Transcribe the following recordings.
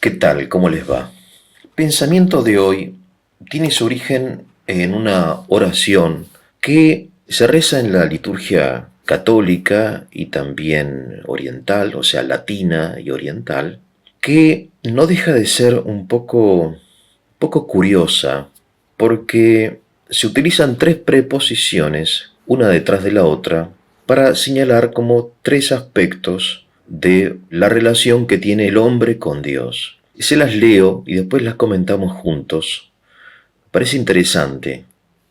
¿Qué tal? ¿Cómo les va? El pensamiento de hoy tiene su origen en una oración que se reza en la liturgia católica y también oriental, o sea, latina y oriental, que no deja de ser un poco curiosa porque se utilizan tres preposiciones, una detrás de la otra, para señalar como tres aspectos de la relación que tiene el hombre con Dios. Se las leo y después las comentamos juntos. Parece interesante.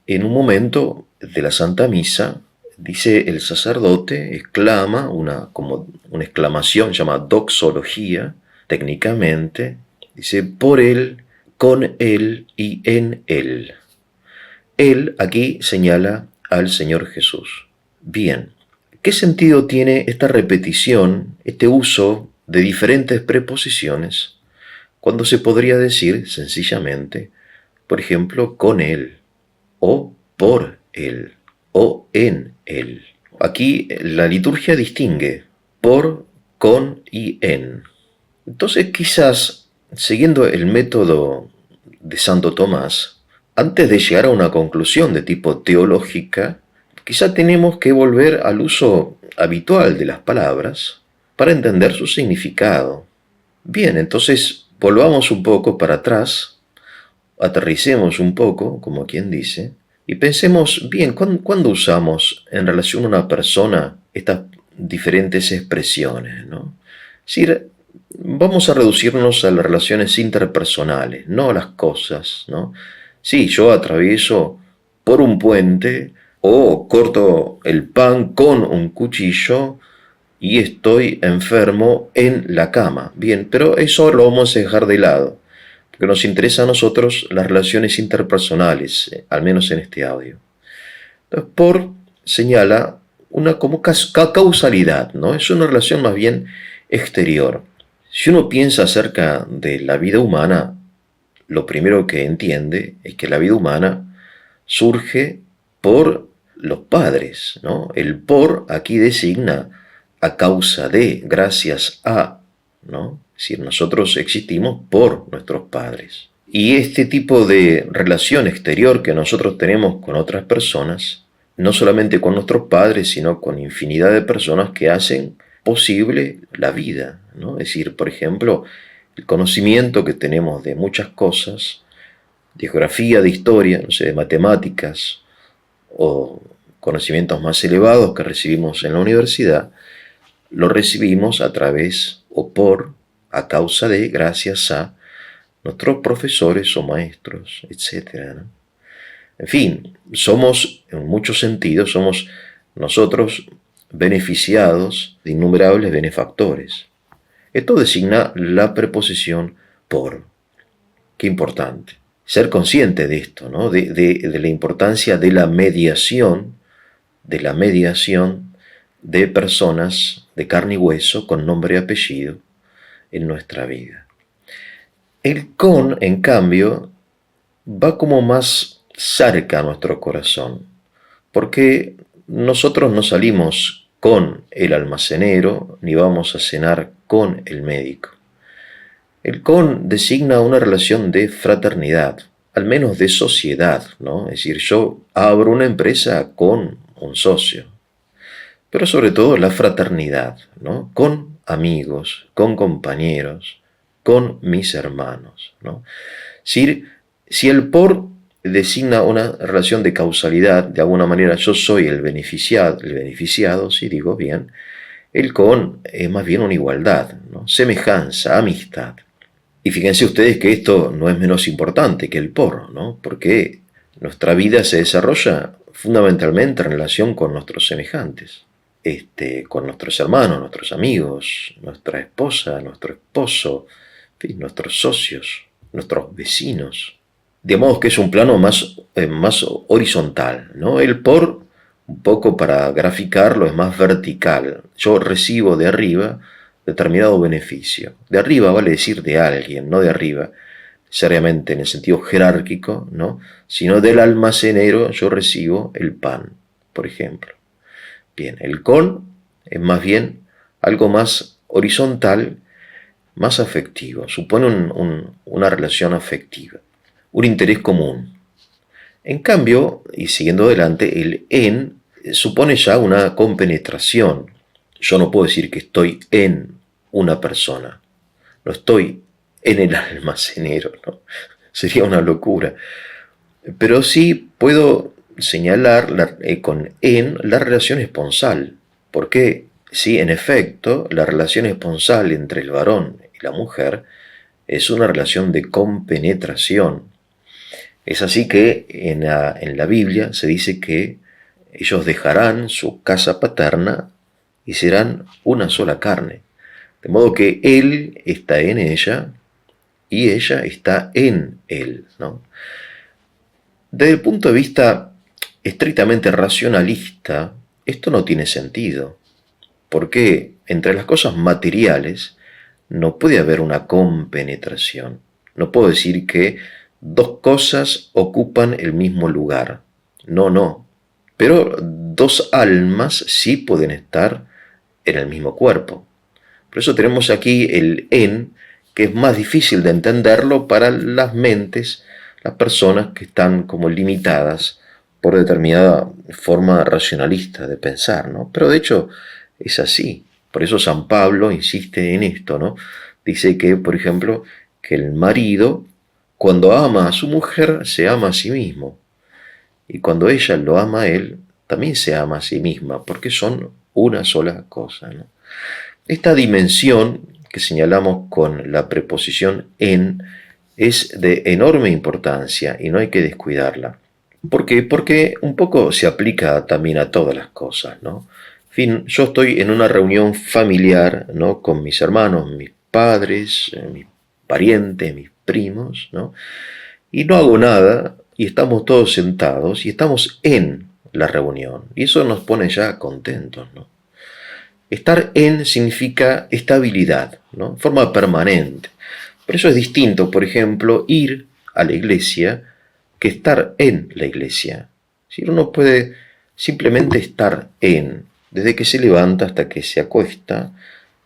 En un momento de la Santa Misa, dice el sacerdote, exclama como una exclamación, se llama doxología, técnicamente, dice por él, con él y en él. Él aquí señala al Señor Jesús. Bien, ¿qué sentido tiene esta repetición, este uso de diferentes preposiciones, cuando se podría decir sencillamente, por ejemplo, con él, o por él, o en él? Aquí la liturgia distingue por, con y en. Entonces, quizás, siguiendo el método de Santo Tomás, antes de llegar a una conclusión de tipo teológica, quizá tenemos que volver al uso habitual de las palabras para entender su significado. Bien, entonces volvamos un poco para atrás, aterricemos un poco, como quien dice, y pensemos bien, ¿cuándo usamos en relación a una persona estas diferentes expresiones, ¿no? Es decir, vamos a reducirnos a las relaciones interpersonales, no a las cosas, ¿no? Sí, yo atravieso por un puente o corto el pan con un cuchillo y estoy enfermo en la cama. Bien, pero eso lo vamos a dejar de lado, porque nos interesa a nosotros las relaciones interpersonales, al menos en este audio. Entonces, por señala una como causalidad, ¿no? Es una relación más bien exterior. Si uno piensa acerca de la vida humana, lo primero que entiende es que la vida humana surge por los padres, ¿no? El por aquí designa a causa de, gracias a, ¿no? Es decir, nosotros existimos por nuestros padres. Y este tipo de relación exterior que nosotros tenemos con otras personas, no solamente con nuestros padres, sino con infinidad de personas que hacen posible la vida, ¿no? Es decir, por ejemplo, el conocimiento que tenemos de muchas cosas, de geografía, de historia, no sé, de matemáticas o conocimientos más elevados que recibimos en la universidad, lo recibimos a través o por, a causa de, gracias a nuestros profesores o maestros, etcétera, ¿no? En fin, somos, en muchos sentidos, somos nosotros beneficiados de innumerables benefactores. Esto designa la preposición por. Qué importante. Ser consciente de esto, ¿no? De la importancia de la mediación de personas de carne y hueso con nombre y apellido en nuestra vida. El con, en cambio, va como más cerca a nuestro corazón, porque nosotros no salimos con el almacenero ni vamos a cenar con el médico. El con designa una relación de fraternidad, al menos de sociedad, ¿no? Es decir, yo abro una empresa con un socio, pero sobre todo la fraternidad, ¿no? Con amigos, con compañeros, con mis hermanos, ¿no? Si el por designa una relación de causalidad, de alguna manera yo soy el beneficiado, si digo bien, el con es más bien una igualdad, ¿no? Semejanza, amistad. Y fíjense ustedes que esto no es menos importante que el por, ¿no? Porque nuestra vida se desarrolla fundamentalmente en relación con nuestros semejantes, con nuestros hermanos, nuestros amigos, nuestra esposa, nuestro esposo, en fin, nuestros socios, nuestros vecinos. De modo que es un plano más horizontal, ¿no? El por, un poco para graficarlo, es más vertical. Yo recibo de arriba determinado beneficio. De arriba vale decir de alguien, no de arriba, necesariamente en el sentido jerárquico, ¿no? Sino del almacenero yo recibo el pan, por ejemplo. Bien, el con es más bien algo más horizontal más afectivo, supone una relación afectiva, un interés común. En cambio, y siguiendo adelante, el en supone ya una compenetración. Yo no puedo decir que estoy en una persona, no estoy en el almacenero, ¿no? Sería una locura. Pero sí puedo señalar con en la relación esponsal, porque sí, en efecto, la relación esponsal entre el varón y la mujer es una relación de compenetración. Es así que en la Biblia se dice que ellos dejarán su casa paterna y serán una sola carne. De modo que él está en ella y ella está en él, ¿no? Desde el punto de vista estrictamente racionalista, esto no tiene sentido, porque entre las cosas materiales no puede haber una compenetración. No puedo decir que dos cosas ocupan el mismo lugar. No, no. Pero dos almas sí pueden estar en el mismo cuerpo. Por eso tenemos aquí el en, que es más difícil de entenderlo para las mentes, las personas que están como limitadas por determinada forma racionalista de pensar, ¿no? Pero de hecho es así. Por eso San Pablo insiste en esto, ¿no? Dice que, por ejemplo, que el marido, cuando ama a su mujer, se ama a sí mismo. Y cuando ella lo ama a él, también se ama a sí misma, porque son una sola cosa, ¿no? Esta dimensión que señalamos con la preposición en es de enorme importancia y no hay que descuidarla. ¿Por qué? Porque un poco se aplica también a todas las cosas, ¿no? En fin, yo estoy en una reunión familiar, ¿no? Con mis hermanos, mis padres, mis parientes, mis primos, ¿no? Y no hago nada y estamos todos sentados y estamos en la reunión. Y eso nos pone ya contentos, ¿no? Estar en significa estabilidad, ¿no? Forma permanente. Por eso es distinto, por ejemplo, ir a la iglesia que estar en la iglesia. Si uno puede simplemente estar en, desde que se levanta hasta que se acuesta,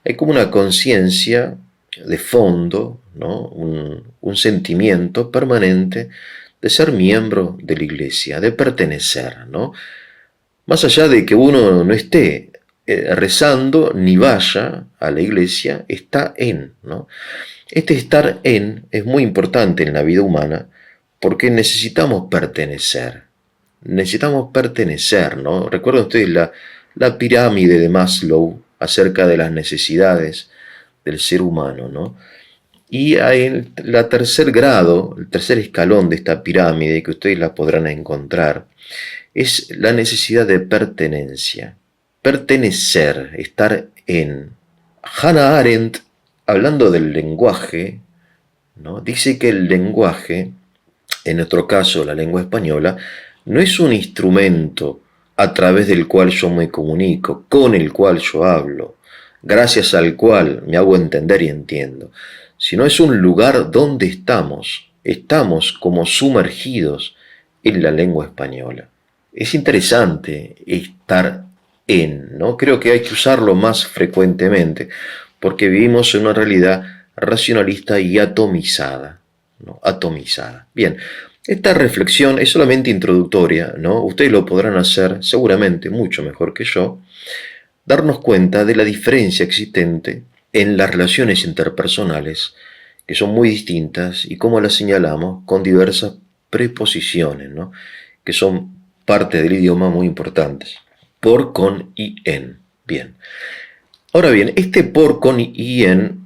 hay como una conciencia de fondo, ¿no? Un sentimiento permanente de ser miembro de la iglesia, de pertenecer, ¿no? Más allá de que uno no esté rezando ni vaya a la iglesia, está en, ¿no? Este estar en es muy importante en la vida humana porque necesitamos pertenecer, ¿no? Recuerden ustedes la pirámide de Maslow acerca de las necesidades del ser humano, ¿no? Y en la tercer grado, el tercer escalón de esta pirámide, que ustedes la podrán encontrar, es la necesidad de pertenencia. Pertenecer, estar en. Hannah Arendt, hablando del lenguaje, ¿no? Dice que el lenguaje, en nuestro caso la lengua española, no es un instrumento a través del cual yo me comunico, con el cual yo hablo, gracias al cual me hago entender y entiendo, sino es un lugar donde estamos como sumergidos en la lengua española. Es interesante estar en, ¿no? Creo que hay que usarlo más frecuentemente, porque vivimos en una realidad racionalista y atomizada, ¿no? Atomizada. Bien, esta reflexión es solamente introductoria, ¿no? Ustedes lo podrán hacer seguramente mucho mejor que yo, darnos cuenta de la diferencia existente en las relaciones interpersonales, que son muy distintas y cómo las señalamos con diversas preposiciones, ¿no? Que son parte del idioma muy importantes. Por, con y en. Bien. Ahora bien, este por, con y en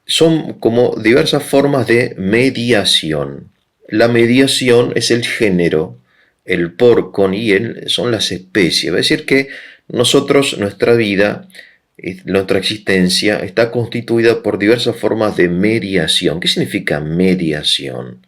son como diversas formas de mediación. La mediación es el género, el por, con y en son las especies. Es decir que nosotros, nuestra vida, nuestra existencia está constituida por diversas formas de mediación. ¿Qué significa mediación?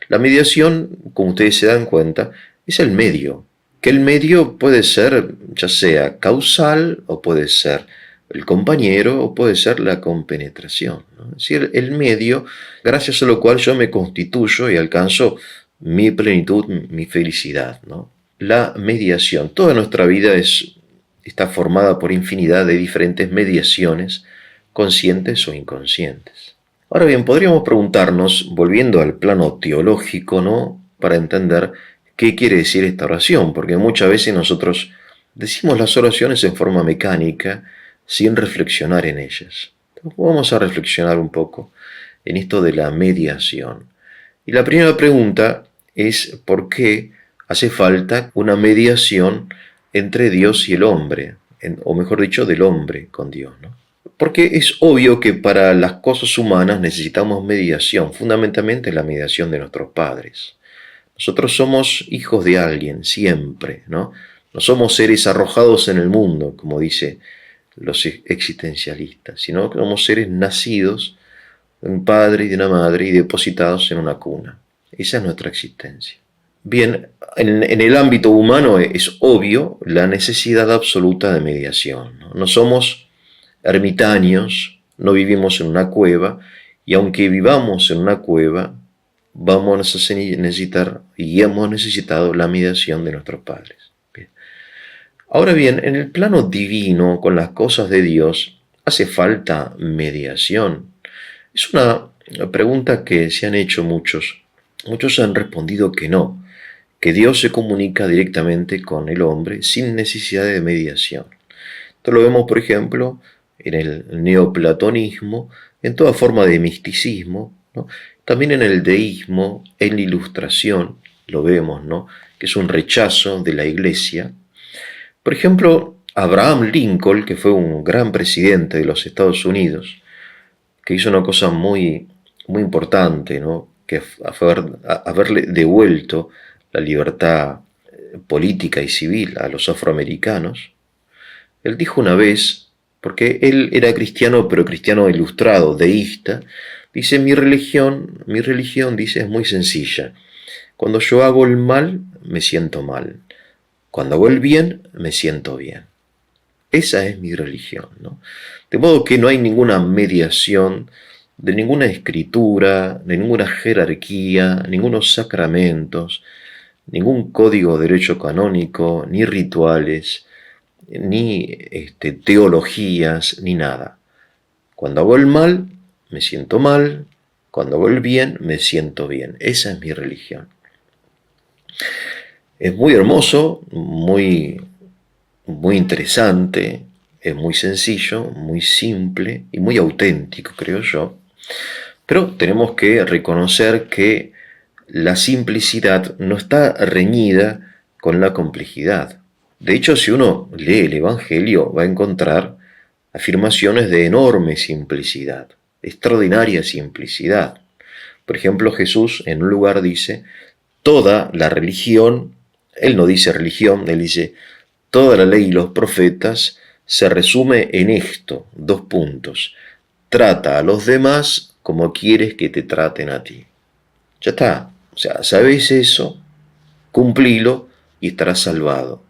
La mediación, como ustedes se dan cuenta, es el medio. Que el medio puede ser ya sea causal o puede ser el compañero o puede ser la compenetración, ¿no? Es decir, el medio gracias a lo cual yo me constituyo y alcanzo mi plenitud, mi felicidad, ¿no? La mediación. Toda nuestra vida está formada por infinidad de diferentes mediaciones, conscientes o inconscientes. Ahora bien, podríamos preguntarnos, volviendo al plano teológico, ¿no? Para entender qué quiere decir esta oración, porque muchas veces nosotros decimos las oraciones en forma mecánica, sin reflexionar en ellas. Entonces, vamos a reflexionar un poco en esto de la mediación. Y la primera pregunta es ¿por qué hace falta una mediación entre Dios y el hombre? O mejor dicho, del hombre con Dios, ¿no? Porque es obvio que para las cosas humanas necesitamos mediación, fundamentalmente la mediación de nuestros padres. Nosotros somos hijos de alguien, siempre, ¿no? No somos seres arrojados en el mundo, como dicen los existencialistas, sino que somos seres nacidos de un padre y de una madre y depositados en una cuna. Esa es nuestra existencia. Bien, en el ámbito humano es obvio la necesidad absoluta de mediación. No somos ermitaños, no vivimos en una cueva, y aunque vivamos en una cueva, vamos a necesitar y hemos necesitado la mediación de nuestros padres. Bien. Ahora bien, en el plano divino, con las cosas de Dios, ¿hace falta mediación? Es una pregunta que se han hecho muchos. Muchos han respondido que no, que Dios se comunica directamente con el hombre sin necesidad de mediación. Esto lo vemos, por ejemplo, en el neoplatonismo, en toda forma de misticismo, ¿no? También en el deísmo, en la ilustración, lo vemos, ¿no? Que es un rechazo de la iglesia. Por ejemplo, Abraham Lincoln, que fue un gran presidente de los Estados Unidos, que hizo una cosa muy importante, ¿no? Que fue haberle devuelto la libertad política y civil a los afroamericanos. Él dijo una vez, porque él era cristiano, pero cristiano ilustrado, deísta, dice, mi religión, dice, es muy sencilla. Cuando yo hago el mal, me siento mal. Cuando hago el bien, me siento bien. Esa es mi religión, ¿no? De modo que no hay ninguna mediación de ninguna escritura, de ninguna jerarquía, ningunos sacramentos, ningún código de derecho canónico, ni rituales, ni teologías, ni nada. Cuando hago el mal, me siento mal. Cuando hago el bien, me siento bien. Esa es mi religión. Es muy hermoso, muy interesante, es muy sencillo, muy simple y muy auténtico, creo yo. Pero tenemos que reconocer que la simplicidad no está reñida con la complejidad. De hecho, si uno lee el Evangelio, va a encontrar afirmaciones de enorme simplicidad, extraordinaria simplicidad. Por ejemplo, Jesús en un lugar dice, toda la religión, él no dice religión, él dice, toda la ley y los profetas se resume en esto, dos puntos. Trata a los demás como quieres que te traten a ti. Ya está. O sea, sabéis eso, cumplilo y estarás salvado.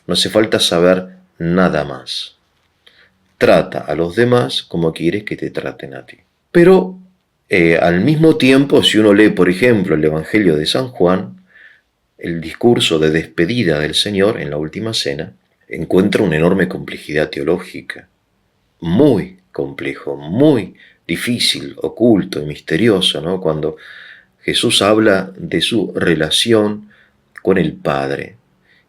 No hace falta saber nada más. Trata a los demás como quieres que te traten a ti. Pero al mismo tiempo, si uno lee, por ejemplo, el Evangelio de San Juan, el discurso de despedida del Señor en la última cena, encuentra una enorme complejidad teológica. Muy complejo, muy difícil, oculto y misterioso, ¿no? Cuando Jesús habla de su relación con el Padre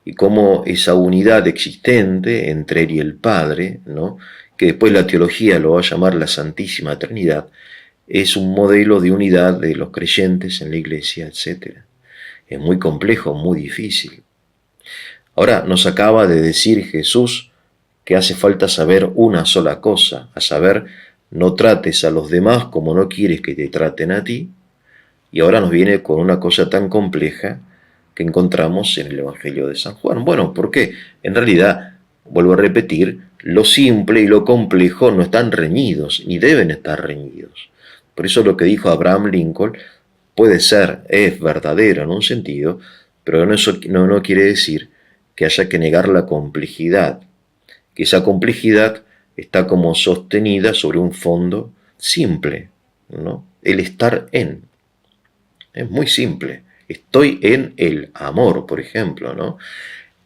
y cómo esa unidad existente entre él y el Padre, ¿no? Que después la teología lo va a llamar la Santísima Trinidad, es un modelo de unidad de los creyentes en la Iglesia, etc. Es muy complejo, muy difícil. Ahora nos acaba de decir Jesús que hace falta saber una sola cosa, a saber, no trates a los demás como no quieres que te traten a ti, y ahora nos viene con una cosa tan compleja que encontramos en el Evangelio de San Juan. Bueno, ¿por qué? En realidad, vuelvo a repetir, lo simple y lo complejo no están reñidos, ni deben estar reñidos. Por eso lo que dijo Abraham Lincoln puede ser, es verdadero en un sentido, pero eso no quiere decir que haya que negar la complejidad, que esa complejidad está como sostenida sobre un fondo simple, ¿no? El estar en. Es muy simple. Estoy en el amor, por ejemplo, ¿no?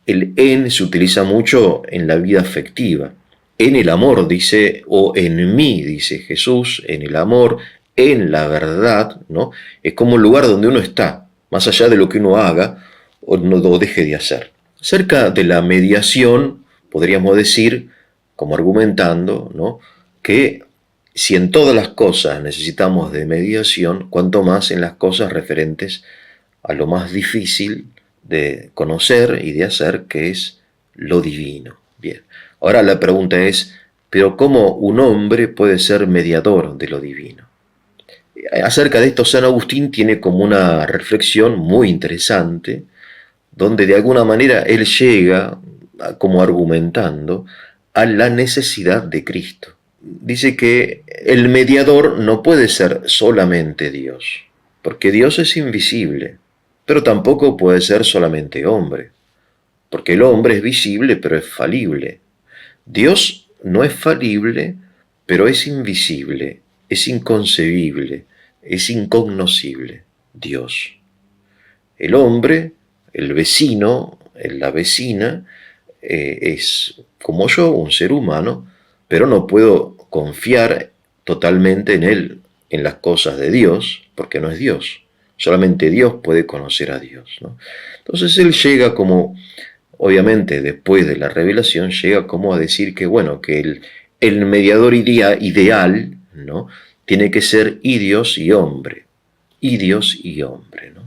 El en se utiliza mucho en la vida afectiva. En el amor, dice, o en mí, dice Jesús, en el amor, en la verdad, ¿no? Es como el lugar donde uno está, más allá de lo que uno haga o deje de hacer. Cerca de la mediación, podríamos decir, como argumentando, ¿no? Que si en todas las cosas necesitamos de mediación, cuanto más en las cosas referentes a lo más difícil de conocer y de hacer, que es lo divino. Bien, ahora la pregunta es, ¿pero cómo un hombre puede ser mediador de lo divino? Acerca de esto, San Agustín tiene como una reflexión muy interesante, donde de alguna manera él llega, como argumentando, a la necesidad de Cristo. Dice que el mediador no puede ser solamente Dios, porque Dios es invisible, pero tampoco puede ser solamente hombre, porque el hombre es visible, pero es falible. Dios no es falible, pero es invisible, es inconcebible, es incognoscible. Dios. El hombre, el vecino, la vecina, es como yo, un ser humano, pero no puedo confiar totalmente en él, en las cosas de Dios, porque no es Dios. Solamente Dios puede conocer a Dios, ¿no? Entonces él llega como, obviamente después de la revelación, llega como a decir que, bueno, que el mediador ideal, ¿no? Tiene que ser y Dios y hombre, y Dios y hombre, ¿no?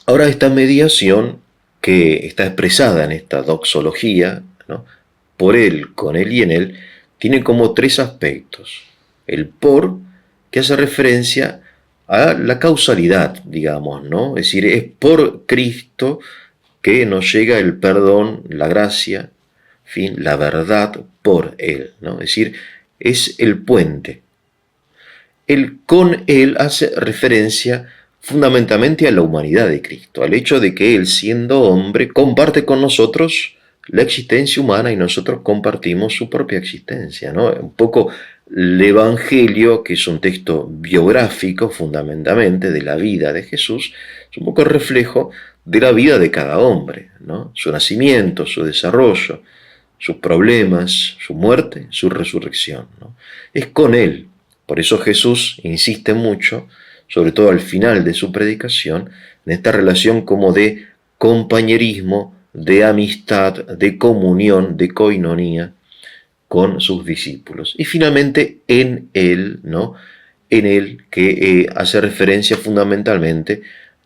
Ahora esta mediación que está expresada en esta doxología, ¿no? Por él, con él y en él, tiene como tres aspectos. El por, que hace referencia a la causalidad, digamos, ¿no? Es decir, es por Cristo que nos llega el perdón, la gracia, en fin, la verdad por él, ¿no? Es decir, es el puente. El con él hace referencia fundamentalmente a la humanidad de Cristo, al hecho de que él, siendo hombre, comparte con nosotros la existencia humana y nosotros compartimos su propia existencia, ¿no? Un poco el Evangelio, que es un texto biográfico fundamentalmente de la vida de Jesús, es un poco el reflejo de la vida de cada hombre, ¿no? Su nacimiento, su desarrollo, sus problemas, su muerte, su resurrección, ¿no? Es con él. Por eso Jesús insiste mucho, sobre todo al final de su predicación, en esta relación como de compañerismo, de amistad, de comunión, de coinonía con sus discípulos. Y finalmente en él, ¿no? En él que hace referencia fundamentalmente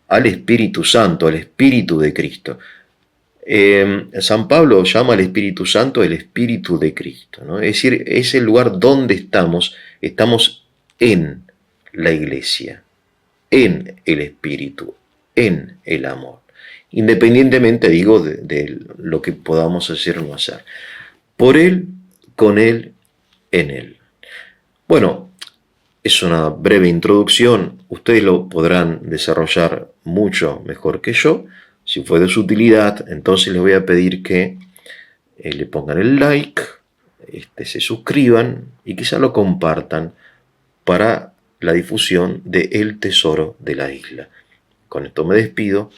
al Espíritu Santo, al Espíritu de Cristo. San Pablo llama al Espíritu Santo el Espíritu de Cristo, ¿no? Es decir, es el lugar donde estamos en la iglesia, en el Espíritu, en el amor, independientemente, digo, de lo que podamos hacer o no hacer. Por Él, con Él, en Él. Bueno, es una breve introducción, ustedes lo podrán desarrollar mucho mejor que yo. Si fue de su utilidad, entonces les voy a pedir que le pongan el like, se suscriban y quizá lo compartan para la difusión de El Tesoro de la Isla. Con esto me despido,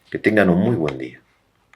que tengan un muy buen día.